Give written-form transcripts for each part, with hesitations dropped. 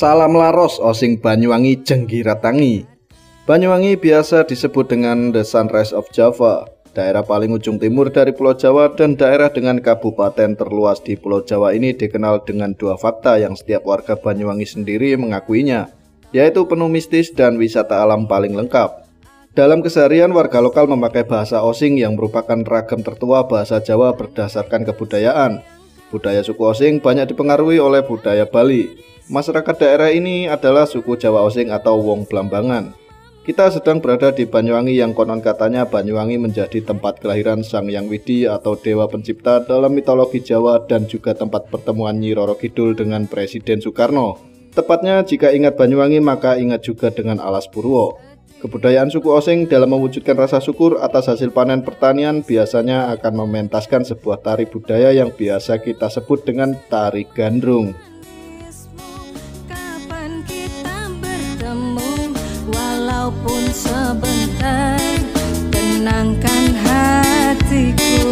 Salam laros osing Banyuwangi Jenggiratangi. Banyuwangi biasa disebut dengan The Sunrise of Java, daerah paling ujung timur dari Pulau Jawa dan daerah dengan kabupaten terluas di Pulau Jawa ini dikenal dengan dua fakta yang setiap warga Banyuwangi sendiri mengakuinya, yaitu penuh mistis dan wisata alam paling lengkap. Dalam keseharian, warga lokal memakai bahasa osing yang merupakan ragam tertua bahasa Jawa berdasarkan kebudayaan. Budaya suku osing banyak dipengaruhi oleh budaya Bali. Masyarakat daerah ini adalah suku Jawa Osing atau Wong Blambangan. Kita sedang berada di Banyuwangi yang konon katanya Banyuwangi menjadi tempat kelahiran Sang Hyang Widi atau Dewa Pencipta dalam mitologi Jawa dan juga tempat pertemuan Nyi Roro Kidul dengan Presiden Soekarno. Tepatnya jika ingat Banyuwangi maka ingat juga dengan Alas Purwo. Kebudayaan suku Osing dalam mewujudkan rasa syukur atas hasil panen pertanian biasanya akan mementaskan sebuah tari budaya yang biasa kita sebut dengan tari gandrung. Walaupun sebentar, tenangkan hatiku.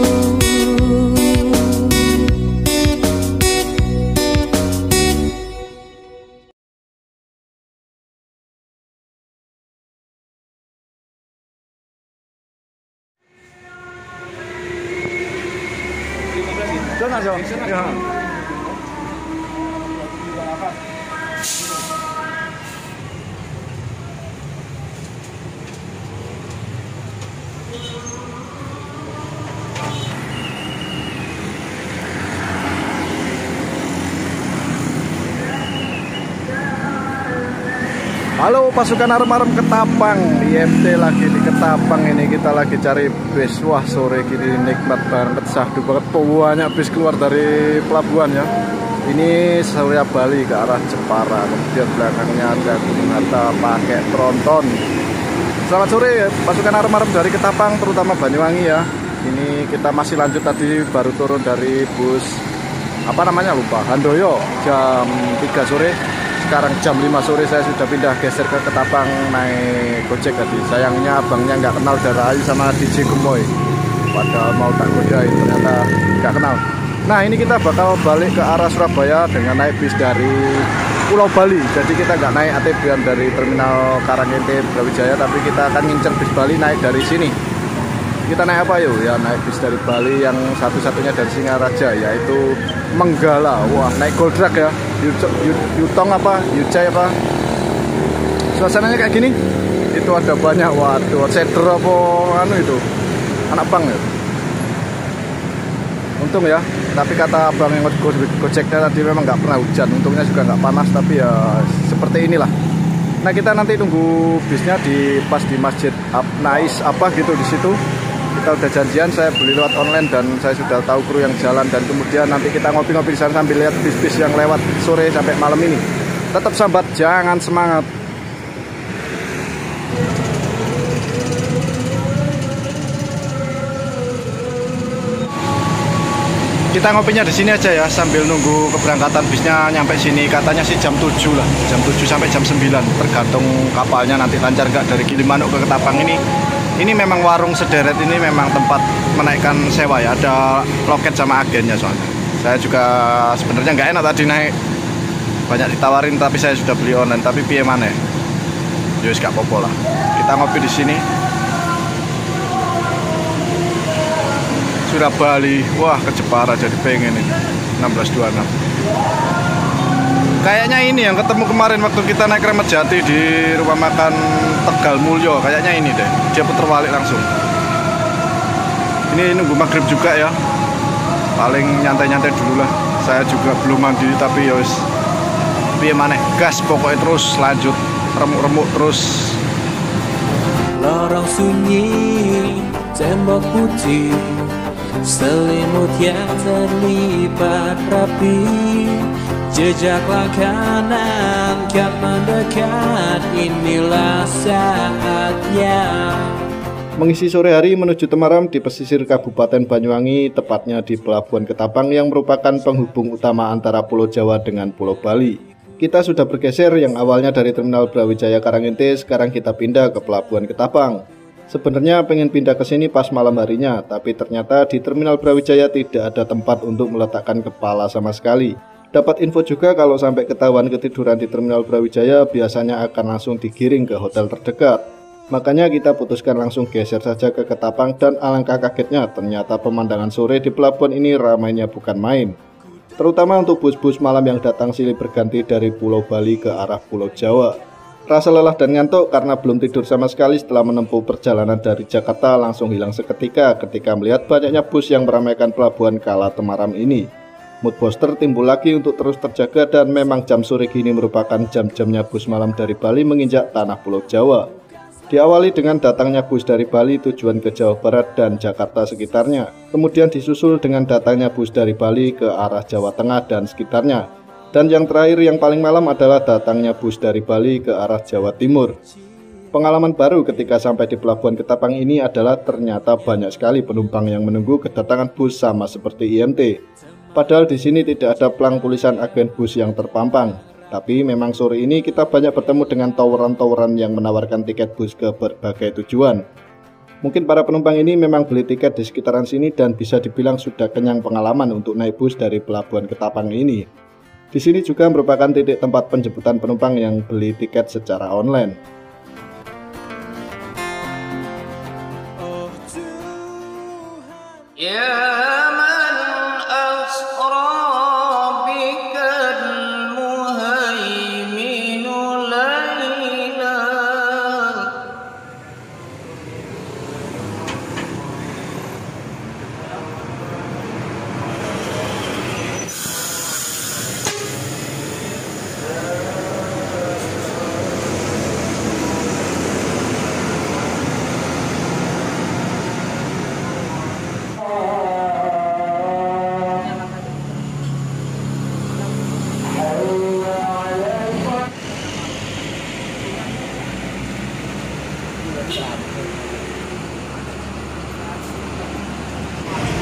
Halo pasukan arem-arem Ketapang, IMT lagi di Ketapang ini, kita lagi cari bis. Wah sore gini nikmat banget, sahdu banget, banyak bis keluar dari pelabuhan ya. Ini Surya Bali ke arah Jepara, kemudian belakangnya ada Gunung Hatta pakai tronton. Selamat sore pasukan arem-arem dari Ketapang, terutama Banyuwangi ya. Ini kita masih lanjut, tadi baru turun dari bus apa namanya lupa, Handoyo jam 3 sore. Sekarang jam 5 sore saya sudah pindah geser ke Ketapang naik Gojek tadi. Sayangnya abangnya nggak kenal Dara Ayu sama DJ Gemoy. Padahal mau tak godain ternyata nggak kenal. Nah ini kita bakal balik ke arah Surabaya dengan naik bis dari Pulau Bali. Jadi kita nggak naik ATB-an dari terminal Karangente Brawijaya, tapi kita akan ngincer bis Bali naik dari sini. Kita naik apa yuk? Ya naik bis dari Bali yang satu-satunya dari Singaraja, yaitu Menggala. Wah naik Goldrak ya, Yutong apa, Yucai apa. Suasananya kayak gini. Itu ada banyak, waduh, cedera apa anu itu, anak bang ya. Untung ya, tapi kata abang yang Gojeknya tadi memang nggak pernah hujan. Untungnya juga nggak panas, tapi ya seperti inilah. Nah kita nanti tunggu bisnya pas di Masjid Abnais apa gitu di situ. Kita udah janjian, saya beli lewat online dan saya sudah tahu kru yang jalan, dan kemudian nanti kita ngopi-ngopi di sana sambil lihat bis-bis yang lewat sore sampai malam ini. Tetap sahabat, jangan semangat. Kita ngopinya di sini aja ya sambil nunggu keberangkatan bisnya nyampe sini. Katanya sih jam 7 lah, jam 7 sampai jam 9, tergantung kapalnya nanti lancar nggak dari Gilimanuk ke Ketapang ini. Ini memang warung sederet, ini memang tempat menaikkan sewa ya, ada loket sama agennya soalnya. Saya juga sebenarnya nggak enak tadi naik, banyak ditawarin tapi saya sudah beli online, tapi piye maneh. Yus gak apa-apa lah. Kita ngopi di sini. Surya Bali, wah ke Jepara jadi pengen ini 1626. Kayaknya ini yang ketemu kemarin waktu kita naik Kramat Jati di rumah makan Tegal Mulyo. Kayaknya ini deh, dia puter balik langsung. Ini nunggu maghrib juga ya. Paling nyantai-nyantai dulu lah. Saya juga belum mandi tapi yos piye maneh, gas pokoknya terus lanjut, remuk-remuk terus. Lorong sunyi, tembok putih, selimut yang terlipat rapi, jejak langkanan kian mendekat, inilah saatnya. Mengisi sore hari menuju Temaram di pesisir Kabupaten Banyuwangi, tepatnya di Pelabuhan Ketapang yang merupakan penghubung utama antara Pulau Jawa dengan Pulau Bali. Kita sudah bergeser, yang awalnya dari Terminal Brawijaya Karangente, sekarang kita pindah ke Pelabuhan Ketapang. Sebenarnya pengen pindah ke sini pas malam harinya, tapi ternyata di Terminal Brawijaya tidak ada tempat untuk meletakkan kepala sama sekali. Dapat info juga kalau sampai ketahuan ketiduran di Terminal Brawijaya biasanya akan langsung digiring ke hotel terdekat. Makanya kita putuskan langsung geser saja ke Ketapang dan alangkah kagetnya ternyata pemandangan sore di pelabuhan ini ramainya bukan main. Terutama untuk bus-bus malam yang datang silih berganti dari Pulau Bali ke arah Pulau Jawa. Rasa lelah dan ngantuk karena belum tidur sama sekali setelah menempuh perjalanan dari Jakarta langsung hilang seketika ketika melihat banyaknya bus yang meramaikan pelabuhan kala temaram ini. Mood booster timbul lagi untuk terus terjaga dan memang jam sore gini merupakan jam-jamnya bus malam dari Bali menginjak tanah Pulau Jawa. Diawali dengan datangnya bus dari Bali tujuan ke Jawa Barat dan Jakarta sekitarnya. Kemudian disusul dengan datangnya bus dari Bali ke arah Jawa Tengah dan sekitarnya. Dan yang terakhir yang paling malam adalah datangnya bus dari Bali ke arah Jawa Timur. Pengalaman baru ketika sampai di Pelabuhan Ketapang ini adalah ternyata banyak sekali penumpang yang menunggu kedatangan bus sama seperti IMT. Padahal di sini tidak ada plang tulisan agen bus yang terpampang. Tapi memang sore ini kita banyak bertemu dengan toweran-toweran yang menawarkan tiket bus ke berbagai tujuan. Mungkin para penumpang ini memang beli tiket di sekitaran sini dan bisa dibilang sudah kenyang pengalaman untuk naik bus dari Pelabuhan Ketapang ini. Di sini juga merupakan titik tempat penjemputan penumpang yang beli tiket secara online.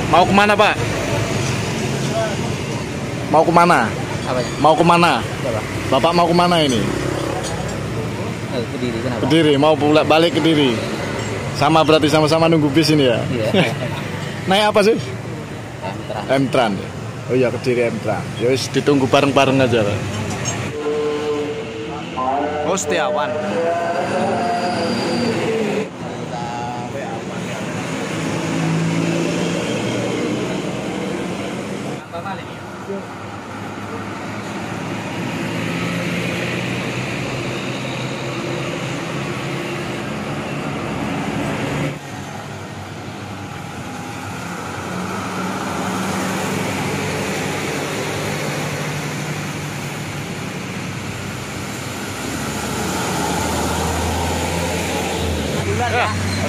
Mau kemana Pak? Mau kemana? Apanya? Mau kemana? Siapa? Bapak mau kemana ini? Kediri, kenapa? Kediri, mau pulang balik Kediri. Sama berarti sama-sama nunggu bis ini ya? Iya. Naik apa sih? Entran. M-Tran. Oh iya Kediri M-Tran. Ya wis ditunggu bareng-bareng aja Pak. Oh Setiawan. Ya.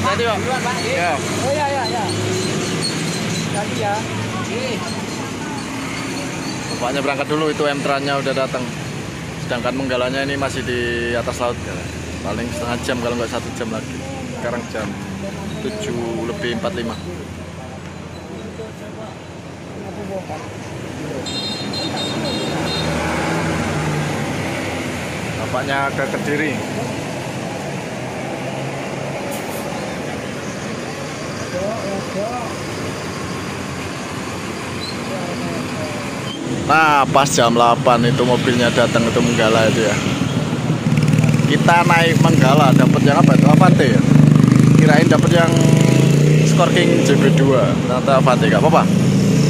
Tadi Pak. Duluan, Pak. Ya. Oh ya. Tadi ya. Bapaknya berangkat dulu, itu M-Tran-nya udah datang. Sedangkan Menggalanya ini masih di atas laut ya. Paling setengah jam kalau nggak 1 jam lagi. Sekarang jam 7:45. Bapaknya ke Kediri. Nah pas jam 8 itu mobilnya datang itu Menggala itu ya. Kita naik Menggala dapat yang apa itu? Avante ya? Kirain dapat yang Scorking JB2. Ternyata Avante, gak apa-apa.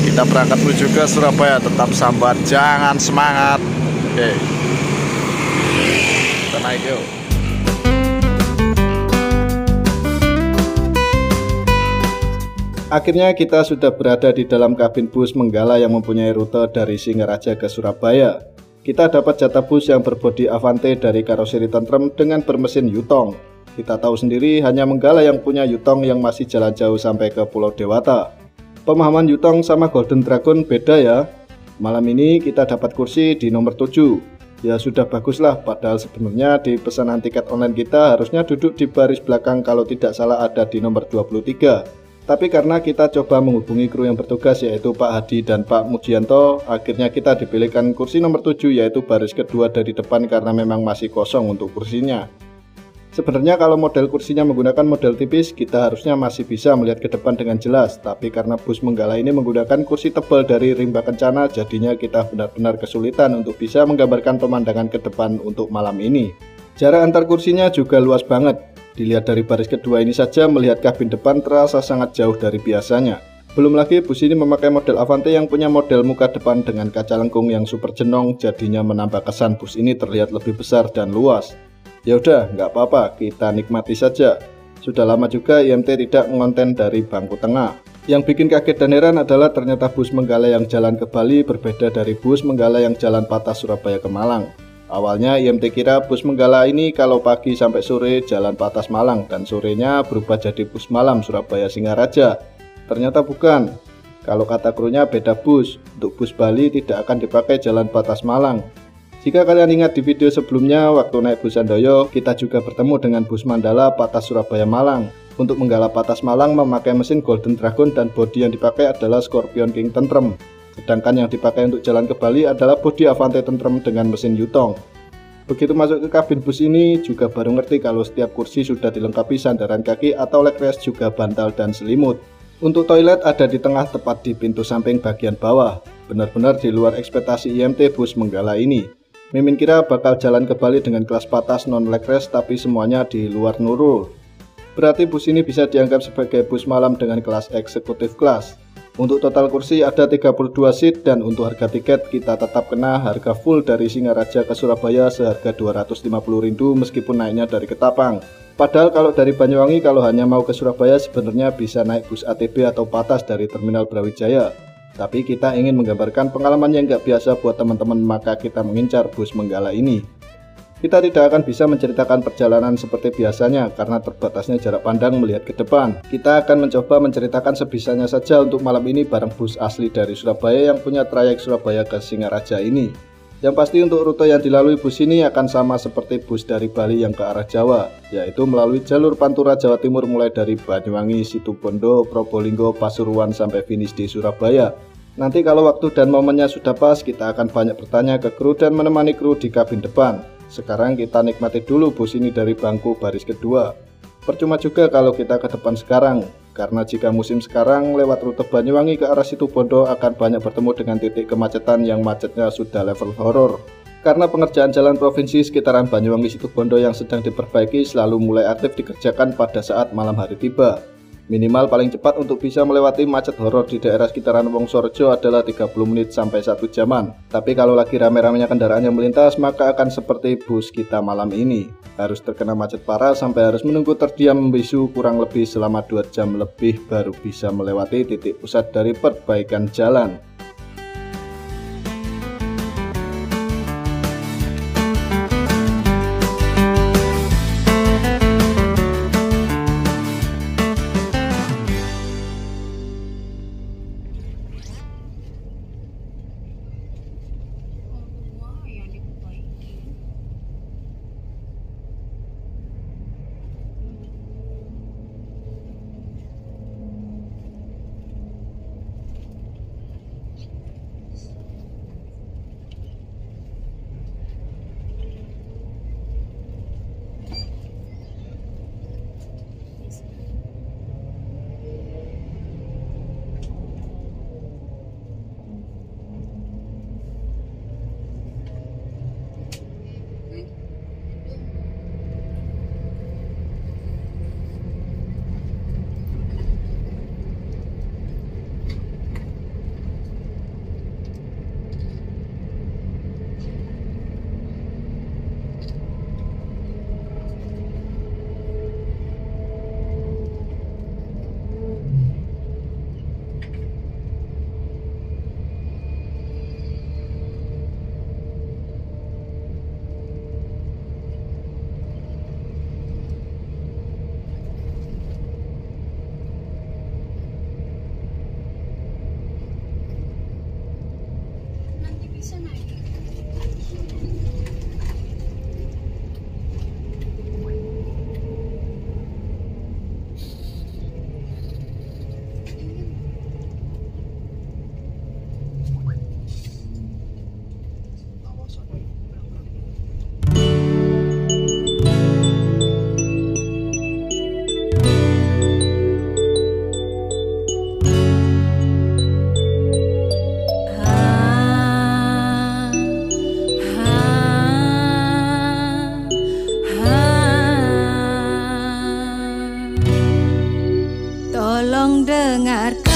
Kita berangkat menuju ke Surabaya. Tetap sambat, jangan semangat. Oke. Kita naik yuk. Akhirnya kita sudah berada di dalam kabin bus Menggala yang mempunyai rute dari Singaraja ke Surabaya. Kita dapat jatah bus yang berbodi Avante dari karoseri tentrem dengan bermesin Yutong. Kita tahu sendiri hanya Menggala yang punya Yutong yang masih jalan jauh sampai ke Pulau Dewata. Pemahaman Yutong sama Golden Dragon beda ya. Malam ini kita dapat kursi di nomor 7. Ya sudah baguslah, padahal sebenarnya di pesanan tiket online kita harusnya duduk di baris belakang, kalau tidak salah ada di nomor 23. Tapi karena kita coba menghubungi kru yang bertugas yaitu Pak Hadi dan Pak Mujianto, akhirnya kita dipilihkan kursi nomor 7 yaitu baris kedua dari depan karena memang masih kosong untuk kursinya. Sebenarnya kalau model kursinya menggunakan model tipis, kita harusnya masih bisa melihat ke depan dengan jelas. Tapi karena bus Menggala ini menggunakan kursi tebal dari rimba kencana, jadinya kita benar-benar kesulitan untuk bisa menggambarkan pemandangan ke depan untuk malam ini. Jarak antar kursinya juga luas banget. Dilihat dari baris kedua ini saja, melihat kabin depan terasa sangat jauh dari biasanya. Belum lagi bus ini memakai model Avante yang punya model muka depan dengan kaca lengkung yang super jenong, jadinya menambah kesan bus ini terlihat lebih besar dan luas. Ya udah, nggak apa-apa, kita nikmati saja. Sudah lama juga IMT tidak mengonten dari bangku tengah. Yang bikin kaget dan heran adalah ternyata bus Menggala yang jalan ke Bali berbeda dari bus Menggala yang jalan patah Surabaya ke Malang. Awalnya IMT kira bus Menggala ini kalau pagi sampai sore jalan Patas Malang dan sorenya berubah jadi bus malam Surabaya Singaraja. Ternyata bukan. Kalau kata krunya beda bus. Untuk bus Bali tidak akan dipakai jalan Patas Malang. Jika kalian ingat di video sebelumnya waktu naik bus Sandoyo, kita juga bertemu dengan bus Mandala Patas Surabaya Malang. Untuk Menggala Patas Malang memakai mesin Golden Dragon dan bodi yang dipakai adalah Scorpion King Tentrem. Sedangkan yang dipakai untuk jalan ke Bali adalah bodi Avante Tentrem dengan mesin Yutong. Begitu masuk ke kabin bus ini juga baru ngerti kalau setiap kursi sudah dilengkapi sandaran kaki atau leg rest juga bantal dan selimut. Untuk toilet ada di tengah tepat di pintu samping bagian bawah. Benar-benar di luar ekspektasi IMT bus Menggala ini. Mimin kira bakal jalan ke Bali dengan kelas patas non leg rest, tapi semuanya di luar Nurul. Berarti bus ini bisa dianggap sebagai bus malam dengan kelas eksekutif kelas. Untuk total kursi ada 32 seat dan untuk harga tiket kita tetap kena harga full dari Singaraja ke Surabaya seharga 250 rindu meskipun naiknya dari Ketapang. Padahal kalau dari Banyuwangi kalau hanya mau ke Surabaya sebenarnya bisa naik bus ATB atau patas dari Terminal Brawijaya. Tapi kita ingin menggambarkan pengalaman yang nggak biasa buat teman-teman, maka kita mengincar bus Menggala ini. Kita tidak akan bisa menceritakan perjalanan seperti biasanya karena terbatasnya jarak pandang melihat ke depan. Kita akan mencoba menceritakan sebisanya saja untuk malam ini bareng bus asli dari Surabaya yang punya trayek Surabaya ke Singaraja ini. Yang pasti untuk rute yang dilalui bus ini akan sama seperti bus dari Bali yang ke arah Jawa, yaitu melalui jalur Pantura Jawa Timur mulai dari Banyuwangi, Situbondo, Probolinggo, Pasuruan sampai finish di Surabaya. Nanti kalau waktu dan momennya sudah pas, kita akan banyak bertanya ke kru dan menemani kru di kabin depan. Sekarang kita nikmati dulu bus ini dari bangku baris kedua. Percuma juga kalau kita ke depan sekarang, karena jika musim sekarang lewat rute Banyuwangi ke arah Situbondo akan banyak bertemu dengan titik kemacetan yang macetnya sudah level horor. Karena pengerjaan jalan provinsi sekitaran Banyuwangi Situbondo yang sedang diperbaiki selalu mulai aktif dikerjakan pada saat malam hari tiba. Minimal paling cepat untuk bisa melewati macet horor di daerah sekitaran Wongsorejo adalah 30 menit sampai 1 jaman. Tapi kalau lagi rame-ramenya kendaraan yang melintas, maka akan seperti bus kita malam ini. Harus terkena macet parah sampai harus menunggu terdiam membisu kurang lebih selama 2 jam lebih baru bisa melewati titik pusat dari perbaikan jalan. mendengarkan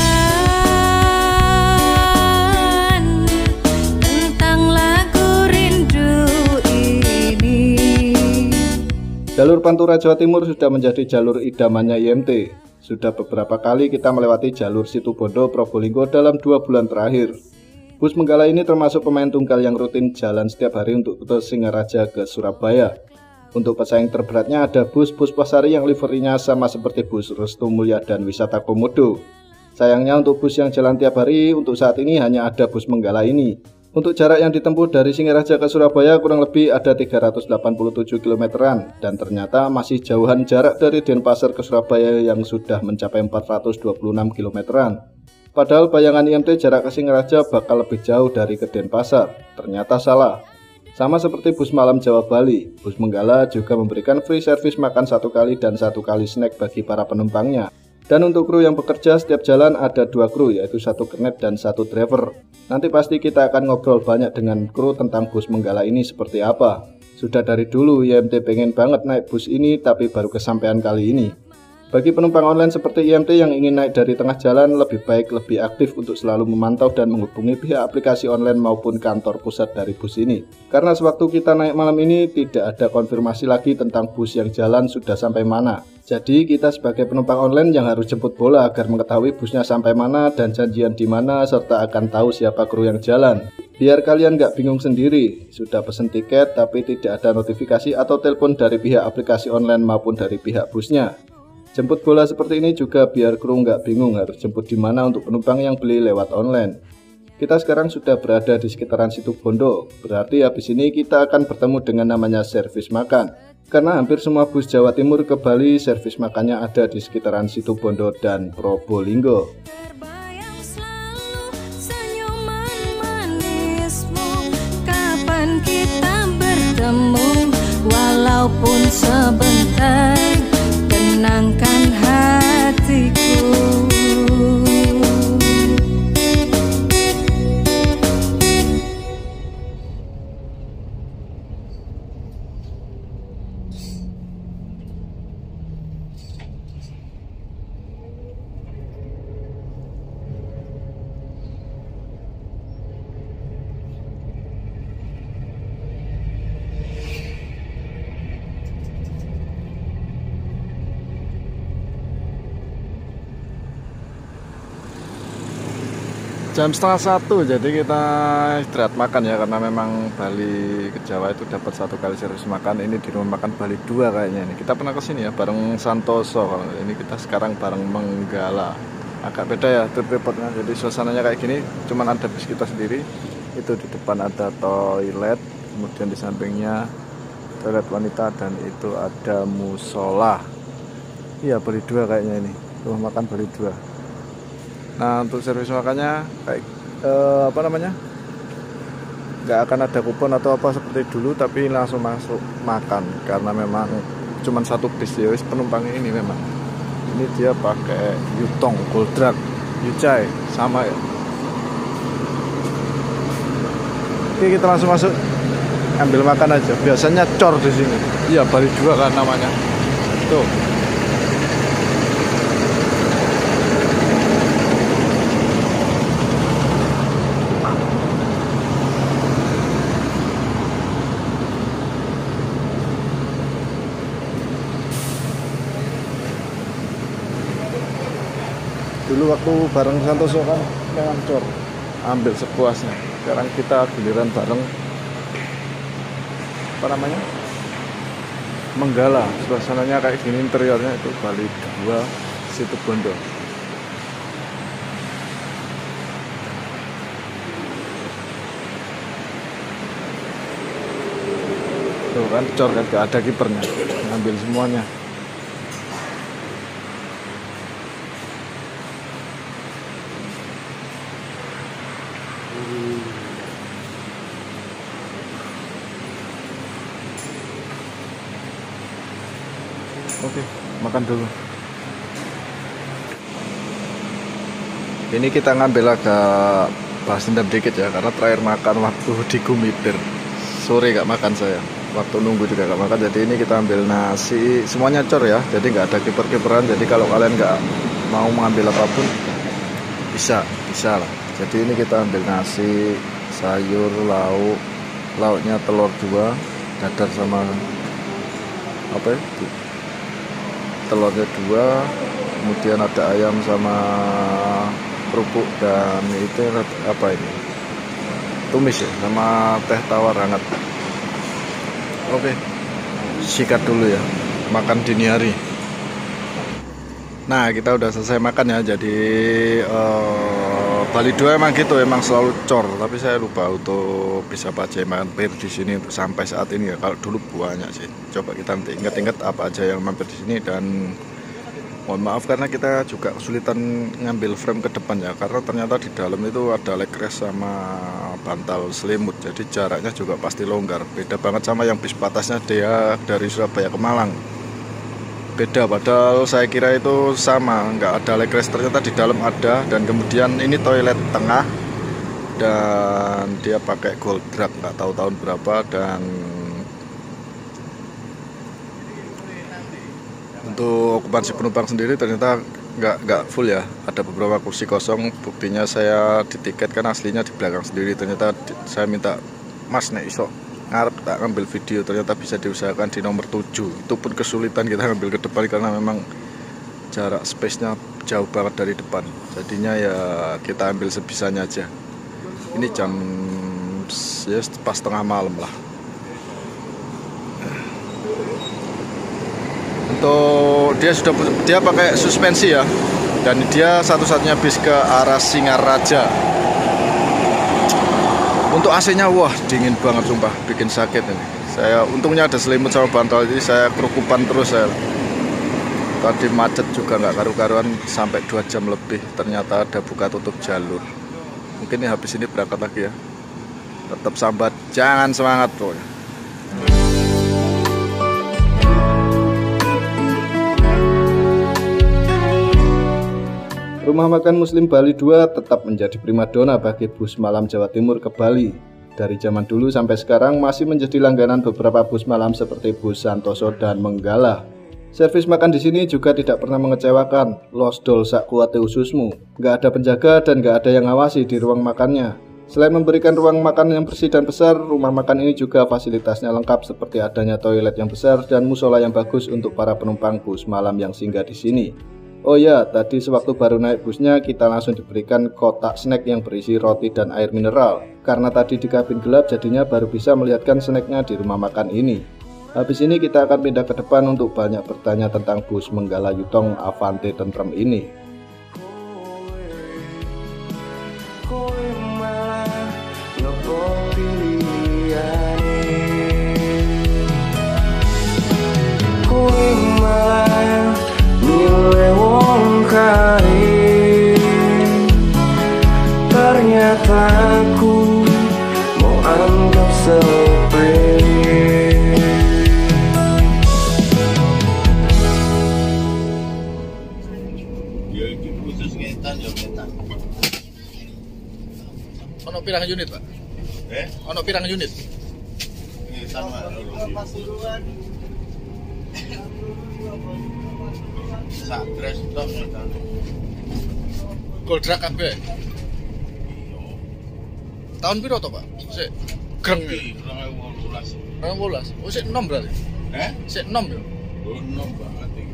tentang lagu rindu ini. Jalur Pantura Jawa Timur sudah menjadi jalur idamannya IMT. Sudah beberapa kali kita melewati jalur Situbondo Probolinggo dalam 2 bulan terakhir. Bus Menggala ini termasuk pemain tunggal yang rutin jalan setiap hari untuk rute Singaraja ke Surabaya. Untuk pesaing terberatnya ada bus Puspasari yang liverinya sama seperti bus Restu Mulya dan Wisata Komodo. Sayangnya untuk bus yang jalan tiap hari, untuk saat ini hanya ada bus Menggala ini. Untuk jarak yang ditempuh dari Singaraja ke Surabaya kurang lebih ada 387 km-an, dan ternyata masih jauhan jarak dari Denpasar ke Surabaya yang sudah mencapai 426 km-an. Padahal bayangan IMT jarak ke Singaraja bakal lebih jauh dari ke Denpasar. Ternyata salah. Sama seperti bus malam Jawa Bali, bus Menggala juga memberikan free service makan 1 kali dan 1 kali snack bagi para penumpangnya. Dan untuk kru yang bekerja setiap jalan ada 2 kru, yaitu 1 kernet dan 1 driver. Nanti pasti kita akan ngobrol banyak dengan kru tentang bus Menggala ini seperti apa. Sudah dari dulu IMT pengen banget naik bus ini, tapi baru kesampaian kali ini. Bagi penumpang online seperti IMT yang ingin naik dari tengah jalan, lebih baik lebih aktif untuk selalu memantau dan menghubungi pihak aplikasi online maupun kantor pusat dari bus ini. Karena sewaktu kita naik malam ini tidak ada konfirmasi lagi tentang bus yang jalan sudah sampai mana. Jadi kita sebagai penumpang online yang harus jemput bola agar mengetahui busnya sampai mana dan janjian di mana, serta akan tahu siapa kru yang jalan. Biar kalian nggak bingung sendiri, sudah pesen tiket tapi tidak ada notifikasi atau telepon dari pihak aplikasi online maupun dari pihak busnya. Jemput bola seperti ini juga biar kru nggak bingung harus jemput di mana untuk penumpang yang beli lewat online. Kita sekarang sudah berada di sekitaran Situbondo, berarti habis ini kita akan bertemu dengan namanya servis makan. Karena hampir semua bus Jawa Timur ke Bali servis makannya ada di sekitaran Situbondo dan Probolinggo. Terbayang selalu senyuman manismu, kapan kita bertemu, walaupun sebentar, tenangkan hatiku. Jam 12:30, jadi kita istirahat makan ya, karena memang Bali ke Jawa itu dapat 1 kali servis makan. Ini di rumah makan Bali 2 kayaknya ini. Kita pernah kesini ya bareng Santoso. Ini kita sekarang bareng Menggala. Agak beda ya trip reportnya. Jadi suasananya kayak gini, cuman ada bis kita sendiri. Itu di depan ada toilet, kemudian di sampingnya toilet wanita, dan itu ada musola. Iya, Bali 2 kayaknya ini. Rumah makan Bali 2. Nah, untuk servis makannya kayak nggak akan ada kupon atau apa seperti dulu, tapi langsung masuk makan karena memang cuma 1 bis ya, penumpangnya ini memang ini dia pakai Yutong, Goldrak, Yucai sama ya. Oke, kita langsung masuk ambil makan aja. Biasanya cor di sini. Iya, Bali 2 kan namanya. Tuh. Dulu waktu bareng Santoso kan memang cor, ambil sepuasnya. Sekarang kita giliran bareng Menggala. Suasananya kayak gini, interiornya itu Bali 2 Situbondo. Tuh kan cor kan, gak ada kipernya, ngambil semuanya. Oke, makan dulu. Ini kita ngambil agak bahas dendam dikit ya, karena terakhir makan waktu di Gumitir. Sore gak makan saya, waktu nunggu juga gak makan. Jadi ini kita ambil nasi, semuanya cor ya, jadi nggak ada kiper-kiperan. Jadi kalau kalian nggak mau mengambil apapun bisa lah. Jadi ini kita ambil nasi, sayur, lauknya telur 2, dadar sama apa ya? Telurnya 2, kemudian ada ayam sama kerupuk dan itu apa ini? Tumis ya, sama teh tawar hangat. Oke, sikat dulu ya, makan dini hari. Nah, kita udah selesai makan ya. Jadi Bali 2 emang gitu, emang selalu cor. Tapi saya lupa untuk bisa baca mampir di sini untuk sampai saat ini ya. Kalau dulu banyak sih. Coba kita nanti ingat-ingat apa aja yang mampir di sini, dan mohon maaf karena kita juga kesulitan ngambil frame ke depan ya. Karena ternyata di dalam itu ada leg rest sama bantal selimut. Jadi jaraknya juga pasti longgar. Beda banget sama yang bis patasnya dia dari Surabaya ke Malang. Beda, padahal saya kira itu sama, nggak ada leg rest, ternyata di dalam ada. Dan kemudian ini toilet tengah dan dia pakai gold drag, nggak tahu tahun berapa. Dan untuk okupansi penumpang sendiri ternyata nggak full ya, ada beberapa kursi kosong. Buktinya saya di tiket kan aslinya di belakang sendiri, ternyata saya minta mas nek iso ngarep tak ngambil video, ternyata bisa diusahakan di nomor 7. Itu pun kesulitan kita ngambil ke depan karena memang jarak space-nya jauh banget dari depan. Jadinya ya kita ambil sebisanya aja. Ini jam ya pas tengah malam lah. Untuk dia pakai suspensi ya, dan dia satu-satunya bis ke arah Singaraja. Untuk AC-nya wah dingin banget sumpah, bikin sakit ini. Saya untungnya ada selimut sama bantal, jadi saya kerukupan terus saya. Tadi macet juga nggak karu-karuan sampai 2 jam lebih. Ternyata ada buka tutup jalur. Mungkin ini habis ini berangkat lagi ya. Tetap sambat, jangan semangat pokoknya. Rumah makan Muslim Bali 2 tetap menjadi primadona bagi bus malam Jawa Timur ke Bali. Dari zaman dulu sampai sekarang masih menjadi langganan beberapa bus malam seperti bus Santoso dan Menggala. Servis makan di sini juga tidak pernah mengecewakan. Los dol sak kuate ususmu. Nggak ada penjaga dan nggak ada yang ngawasi di ruang makannya. Selain memberikan ruang makan yang bersih dan besar, rumah makan ini juga fasilitasnya lengkap seperti adanya toilet yang besar dan musola yang bagus untuk para penumpang bus malam yang singgah di sini. Oh ya, tadi sewaktu baru naik busnya kita langsung diberikan kotak snack yang berisi roti dan air mineral. Karena tadi di kabin gelap jadinya baru bisa melihatkan snacknya di rumah makan ini. Habis ini kita akan pindah ke depan untuk banyak bertanya tentang bus Menggala Yutong Avante Tentrem ini. Ternyata aku mau anggap sepele. Ya iki khusus ngetan ya ngetan. Ono pirang unit, Pak? Ono pirang unit? Ngetan Pak. Sakres tok ngetan. Gold drag kabeh. Tahun piro to, Pak? Sik greng iki. 2018. Oh, sik enom berarti. Sik enom ya. Oh, enom banget iki.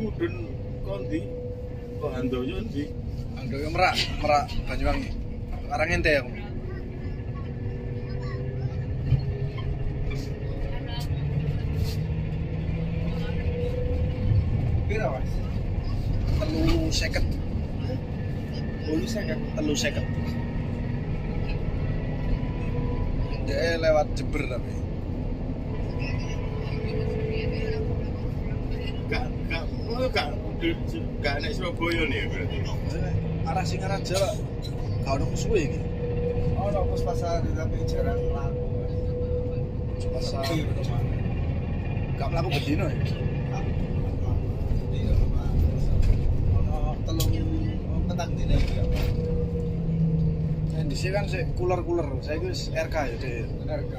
Mudun kondi kok Handoyo ndi? Handoyo Merak Banyuwangi. Sekarang ente aku. Pira, Mas? 350. 350. Dia lewat Jember tapi. Gak nek Surabaya nih berarti. arah Singaraja lah. Kau nemu suwe iki. Oh, pos pasar tapi jarang laku. Pasar. Gak mlaku bedino ya. Telung petang dina iki. Di sini kan sih cooler, saya itu RK ya deh. RK.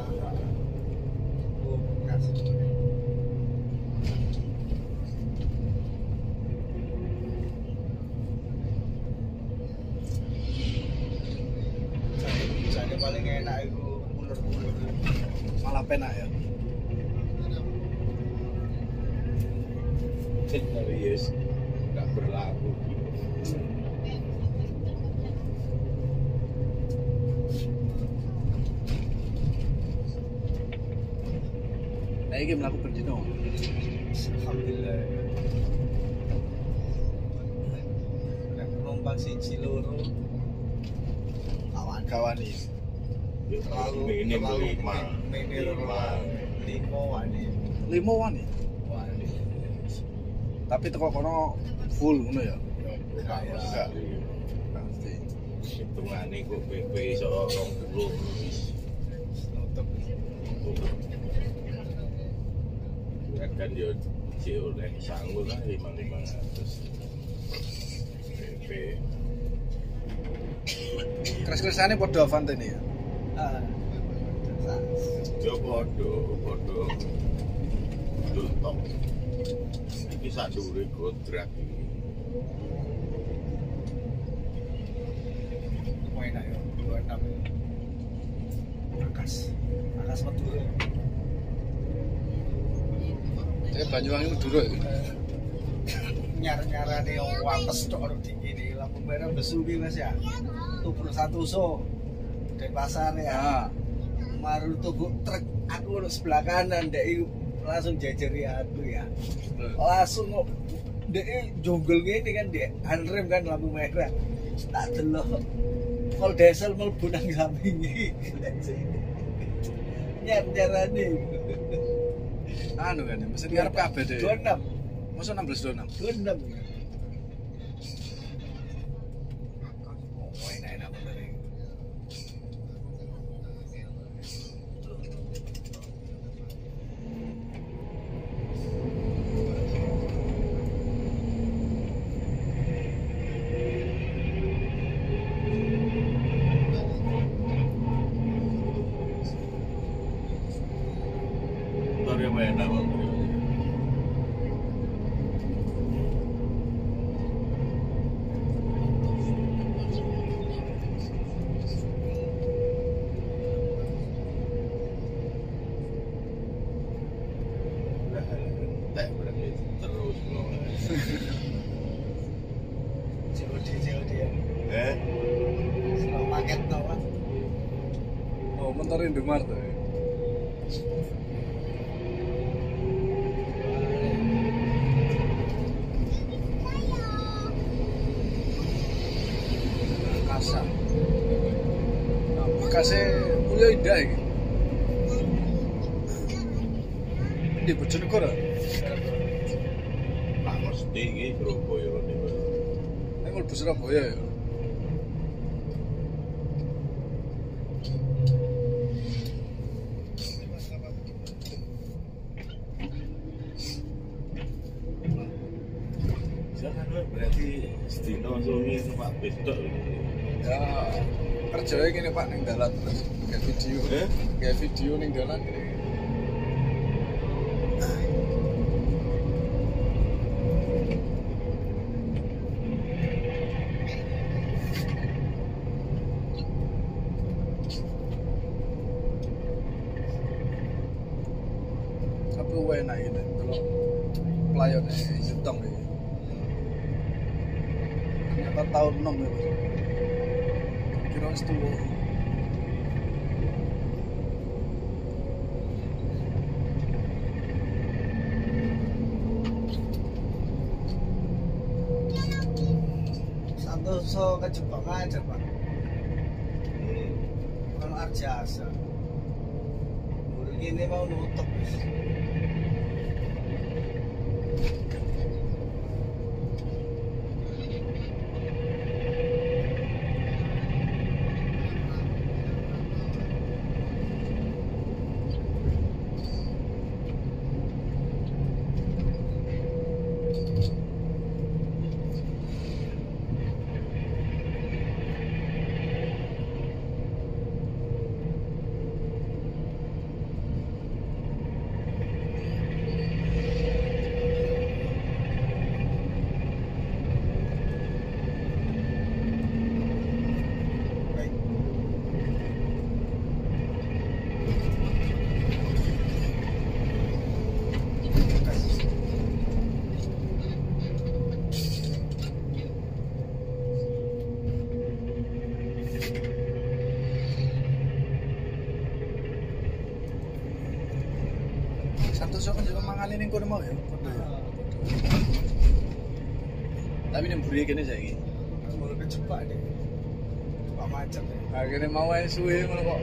Oh, kasih. Jadi paling enak itu cooler. Malah penak ya. Tapi yes, nggak berlaku. Nah ini melaku berdino. Alhamdulillah. Nek penumpang siji loro Kawan ini. Minim lima. wani. 5 wani. Tapi teko kono full ngono ya. Enggak. Pasti. Hitungane kok PP iso 20 Nutup. kan yo si oleh sanggul lah 500 PP Keras-kerasane padha Avante ini ya. yo podo top iki sak dhuwure kontrak iki Enak ya, 26 Akas Madura. Banyuwangi Madura iki. Nyar-nyarane wates tok ora dikene lampu merah besu ki Mas ya. Tuku satu so dari pasar ya. Maru tuku truk aku ono sebelah kanan ndek langsung jajari aku ya. Langsung ndek jonggol ngene kan ndek handrem kan lampu merah. Tak delok. Kol diesel mlebu nang sampinge. Nyar-nyarane. Anu kan, mesti ngarep kabeh deh. 26. Masa 16 26. 26 ya. Oh, enak bener. Tapi apa enak banget. Tak berarti terus no. COD ya. Slow market no kan. Oh, motor Indomaret tuh. Kasar. Nah, bekasnya Mulya Indah iki. Di Bojonegoro. Tak mesti iki Surabaya niku. Nek mlebu Surabaya ya. Jangan berarti sedino suwi numpak bis tok. Ya, kerjanya gini Pak ning dalan terus kayak video. Kayak video ning dalan gini. Tapi enak gitu kalau pelayannya Yutong ini. Ternyata tahun 6 ya Mas. Kira wis tuwa. Santoso ke Jepang aja Pak. Kalau Arjasa. Udah gini mau nutup wis. Santoso kan juga mangan ning kono mau ya. Tapi ning mburi kene saiki. Mau kejebak deh. Pak macet ya. Akhirnya mau ae suwe ngono kok.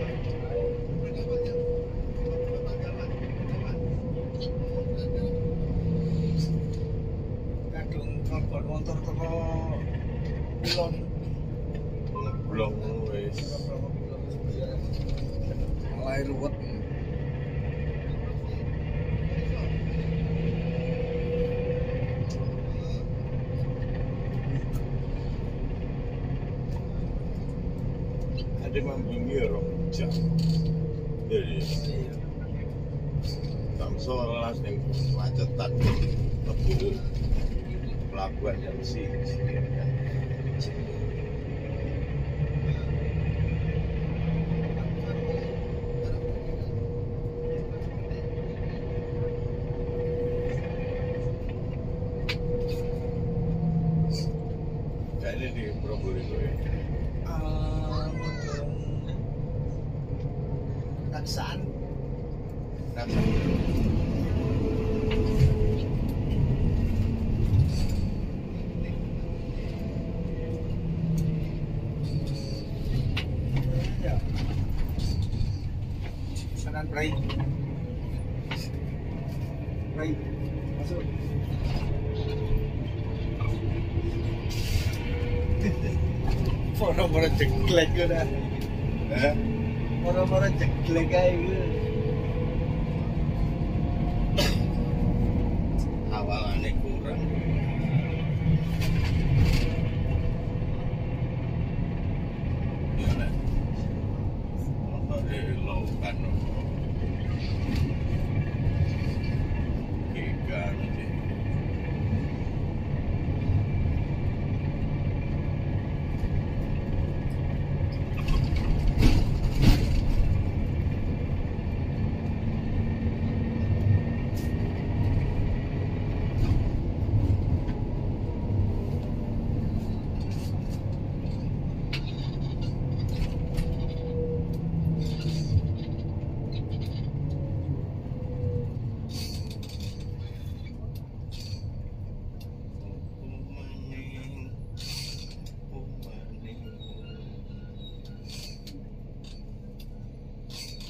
Kadung telepon motor teko pilon. Ngeblok wis. Mulai ruwet. Ada mambingi rong jam. Jadi jam 11 yang macetan lebu pelabuhan jam sini. Kayaknya di Probolinggo ya. Taksaan. Ya. Kanan break. Break. Masuk. Moro-moro jeglek udah. Moro-moro jeglek aja gitu. Awalannya kurang. Ya lah. Lo kan gigan sih.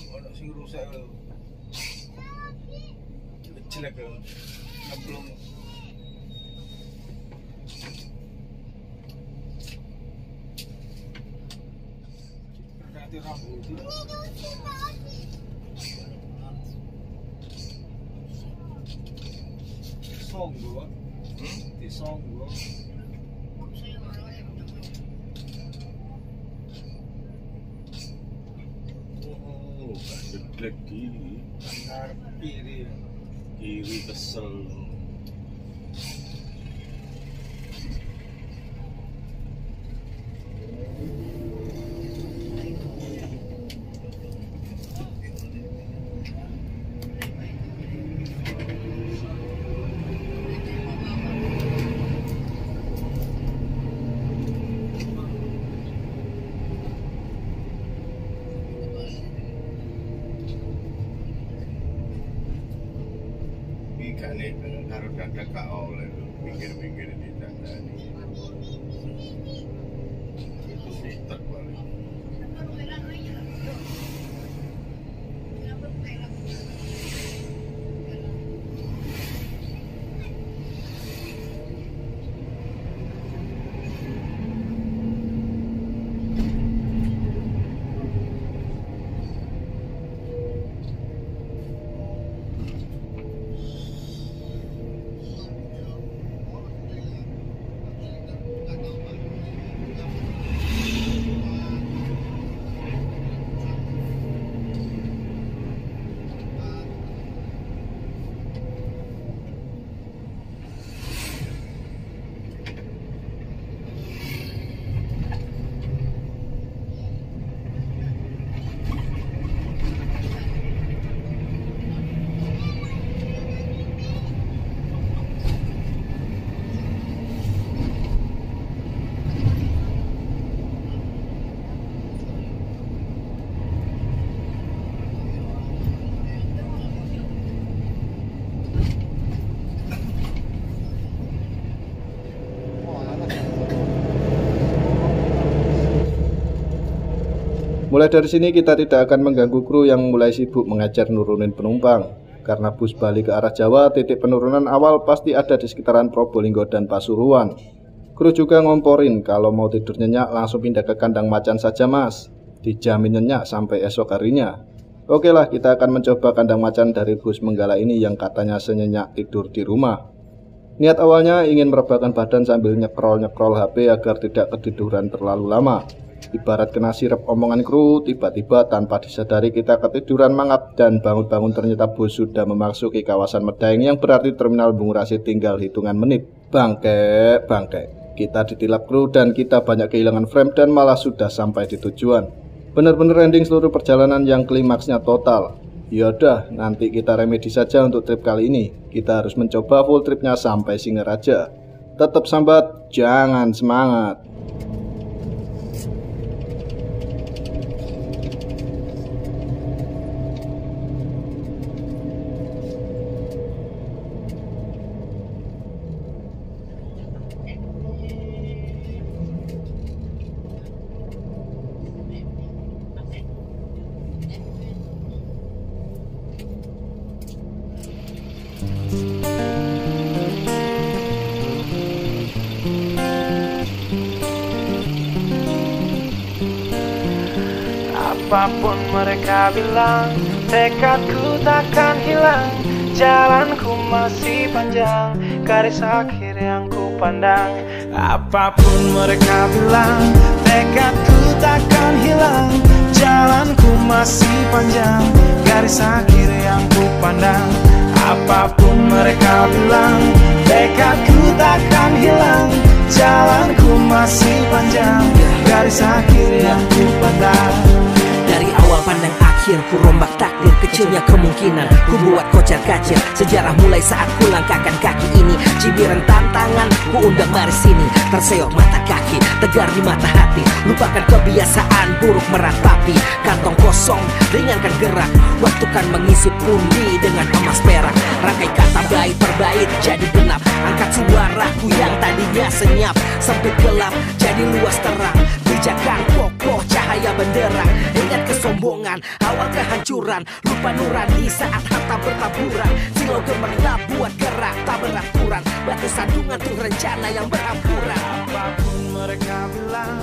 Ono sing rusak lho. Jelek lho. Ngeblong. Berarti rambut. Songgo. Di songgo. Oh, gak jeglek kiri. Ngarep kiri. Kiri kesel. Ikane karo dadak gak oleh pinggir-pinggir di dandani. Itu sitek balik. Mulai dari sini kita tidak akan mengganggu kru yang mulai sibuk mengejar nurunin penumpang. Karena bus balik ke arah Jawa, titik penurunan awal pasti ada di sekitaran Probolinggo dan Pasuruan. Kru juga ngomporin kalau mau tidur nyenyak langsung pindah ke kandang macan saja mas. Dijamin nyenyak sampai esok harinya. Oke lah, kita akan mencoba kandang macan dari bus Menggala ini yang katanya senyenyak tidur di rumah. Niat awalnya ingin merebahkan badan sambil nyekrol-nyekrol HP agar tidak ketiduran terlalu lama. Ibarat kena sirep omongan kru, tiba-tiba tanpa disadari kita ketiduran mangap dan bangun-bangun ternyata bus sudah memasuki kawasan Medaeng yang berarti terminal Bungurasi tinggal hitungan menit. Bangke. Kita ditilap kru dan kita banyak kehilangan frame dan malah sudah sampai di tujuan. Bener-bener ending seluruh perjalanan yang klimaksnya total. Yaudah, nanti kita remedi saja untuk trip kali ini. Kita harus mencoba full tripnya sampai Singaraja. Tetap sambat, jangan semangat. Apapun mereka bilang, tekadku takkan hilang. Jalanku masih panjang, garis akhir yang ku pandang. Apapun mereka bilang, tekadku takkan hilang. Jalanku masih panjang, garis akhir yang ku pandang. Apapun mereka bilang, tekadku takkan hilang. Jalanku masih panjang, garis akhir yang ku pandang. Dari awal pandang akhir, ku rombak takdir. Kecilnya kemungkinan, ku buat kocar kacir. Sejarah mulai saat ku langkahkan kaki ini. Cibiran tantangan, ku undang mari sini. Terseok mata kaki, tegar di mata hati. Lupakan kebiasaan buruk meratapi. Kantong kosong, ringankan gerak. Waktu kan mengisi pundi dengan emas perak. Rangkai kata bait per bait jadi genap. Angkat suaraku yang tadinya senyap. Sempit gelap, jadi luas terang. Pijakan kokoh, cahaya benderang. Ingat kesombongan, awal kehancuran. Lupa nurani saat harta bertaburan. Silau gemerlap buat gerak tak beraturan. Batu sandungan tuh rencana yang berampuran. Apapun mereka bilang,